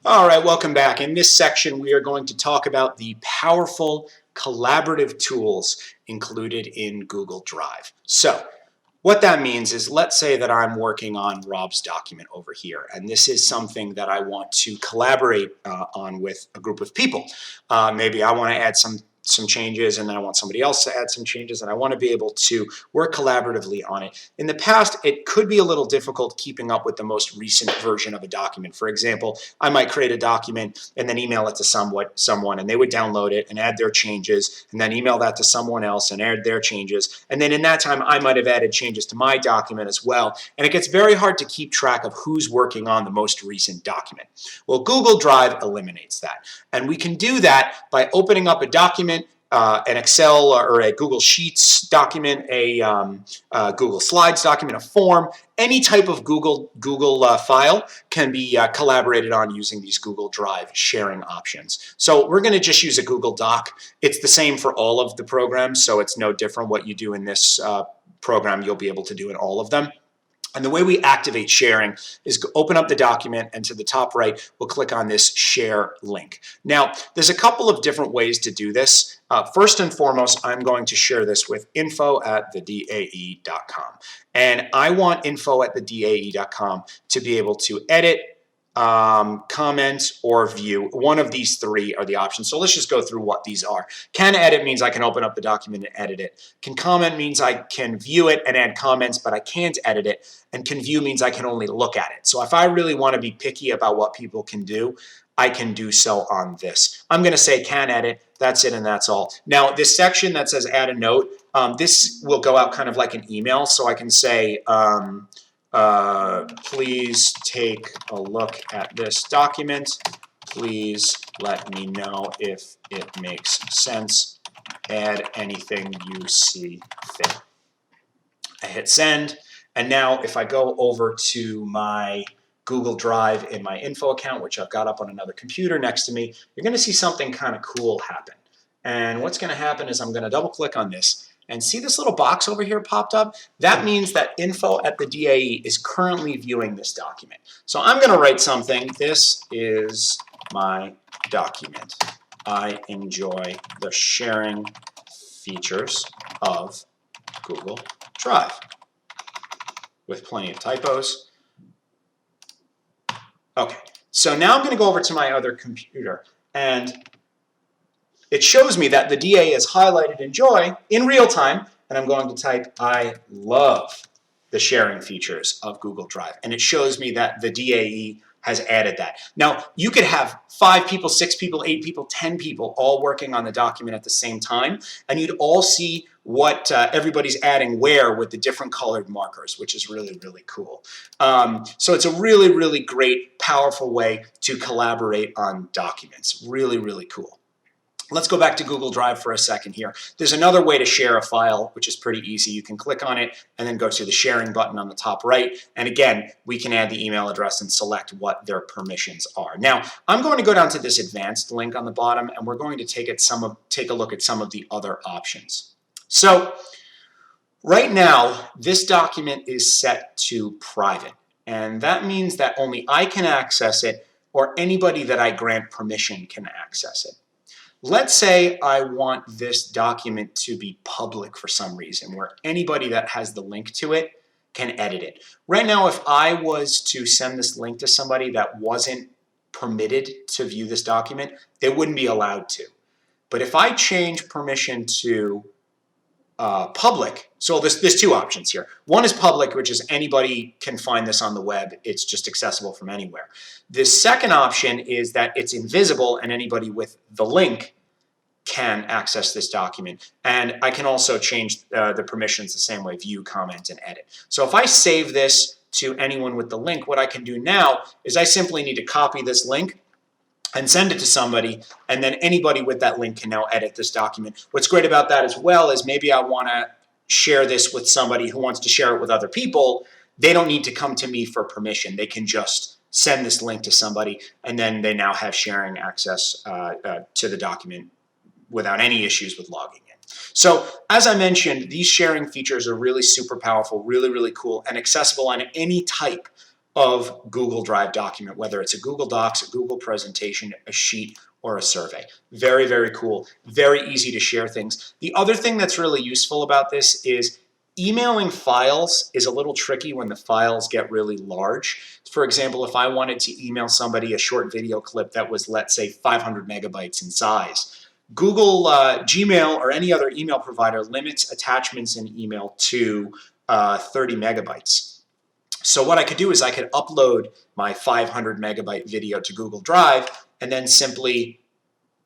All right, welcome back. In this section, we are going to talk about the powerful collaborative tools included in Google Drive. So, what that means is, let's say that I'm working on Rob's document over here, and this is something that I want to collaborate on with a group of people. Maybe I want to add some changes, and then I want somebody else to add some changes, and I want to be able to work collaboratively on it. In the past, it could be a little difficult keeping up with the most recent version of a document. For example, I might create a document and then email it to someone, and they would download it and add their changes, and then email that to someone else and add their changes. And then in that time, I might have added changes to my document as well. And it gets very hard to keep track of who's working on the most recent document. Well, Google Drive eliminates that. And we can do that by opening up a document, an Excel or a Google Sheets document, a Google Slides document, a form. Any type of Google file can be collaborated on using these Google Drive sharing options. So we're going to just use a Google Doc. It's the same for all of the programs, so it's no different. What you do in this program, you'll be able to do in all of them. And the way we activate sharing is open up the document, and to the top right, we'll click on this share link. Now, there's a couple of different ways to do this. First and foremost, I'm going to share this with info@thedae.com. And I want info@thedae.com to be able to edit, comment, or view. One of these three are the options. So let's just go through what these are. Can edit means I can open up the document and edit it. Can comment means I can view it and add comments, but I can't edit it. And can view means I can only look at it. So if I really want to be picky about what people can do, I can do so on this. I'm going to say can edit. That's it, and that's all. Now, this section that says add a note, this will go out kind of like an email. So I can say, please take a look at this document. Please let me know if it makes sense. Add anything you see fit. I hit send, and now if I go over to my Google Drive in my info account, which I've got up on another computer next to me, you're going to see something kind of cool happen. And what's going to happen is I'm going to double click on this. And see this little box over here popped up? That means that info@the-DAE is currently viewing this document. So I'm going to write something. This is my document. I enjoy the sharing features of Google Drive. With plenty of typos. Okay, so now I'm going to go over to my other computer, and it shows me that the DA is highlighted enjoy in real time, and I'm going to type I love the sharing features of Google Drive, and it shows me that the DAE has added that. Now, you could have 5 people, 6 people, 8 people, 10 people all working on the document at the same time, and you'd all see what everybody's adding where with the different colored markers, which is really, really cool. So it's a really, really great, powerful way to collaborate on documents. Really, really cool. Let's go back to Google Drive for a second here. There's another way to share a file, which is pretty easy. You can click on it and then go to the sharing button on the top right. And again, we can add the email address and select what their permissions are. Now, I'm going to go down to this advanced link on the bottom, and we're going to take a look at some of the other options. So right now, this document is set to private. And that means that only I can access it, or anybody that I grant permission can access it. Let's say I want this document to be public for some reason, where anybody that has the link to it can edit it. Right now, if I was to send this link to somebody that wasn't permitted to view this document, they wouldn't be allowed to. But if I change permission to public, so there's 2 options here. One is public, which is anybody can find this on the web. It's just accessible from anywhere. The second option is that it's invisible, and anybody with the link can access this document. And I can also change the permissions the same way: view, comment, and edit. So if I save this to anyone with the link, what I can do now is I simply need to copy this link and send it to somebody, and then anybody with that link can now edit this document. What's great about that as well is maybe I want to share this with somebody who wants to share it with other people. They don't need to come to me for permission. They can just send this link to somebody, and then they now have sharing access to the document without any issues with logging in. So as I mentioned, these sharing features are really super powerful, really, really cool, and accessible on any type of Google Drive document, whether it's a Google Docs, a Google presentation, a sheet, or a survey. Very, very cool. Very easy to share things. The other thing that's really useful about this is emailing files is a little tricky when the files get really large. For example, if I wanted to email somebody a short video clip that was, let's say, 500 megabytes in size, Google Gmail or any other email provider limits attachments in email to 30 megabytes. So what I could do is I could upload my 500 megabyte video to Google Drive and then simply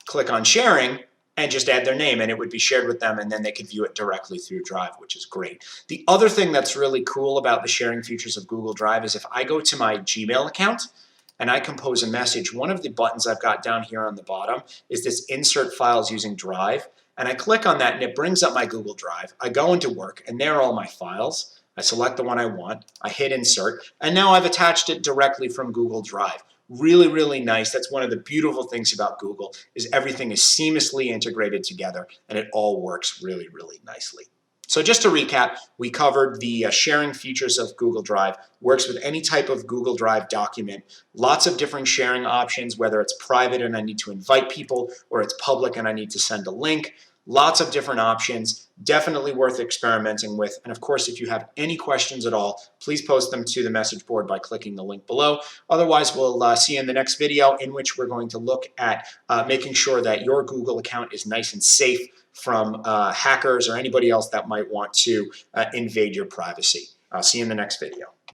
click on sharing and just add their name, and it would be shared with them, and then they could view it directly through Drive, which is great. The other thing that's really cool about the sharing features of Google Drive is if I go to my Gmail account and I compose a message, one of the buttons I've got down here on the bottom is this Insert Files Using Drive, and I click on that and it brings up my Google Drive. I go into Work, and there are all my files. I select the one I want, I hit Insert, and now I've attached it directly from Google Drive. Really, really nice. That's one of the beautiful things about Google, is everything is seamlessly integrated together and it all works really, really nicely. So just to recap, we covered the sharing features of Google Drive. Works with any type of Google Drive document. Lots of different sharing options, whether it's private and I need to invite people, or it's public and I need to send a link. Lots of different options, definitely worth experimenting with. And of course, if you have any questions at all, please post them to the message board by clicking the link below. Otherwise, we'll see you in the next video, in which we're going to look at making sure that your Google account is nice and safe from hackers or anybody else that might want to invade your privacy. I'll see you in the next video.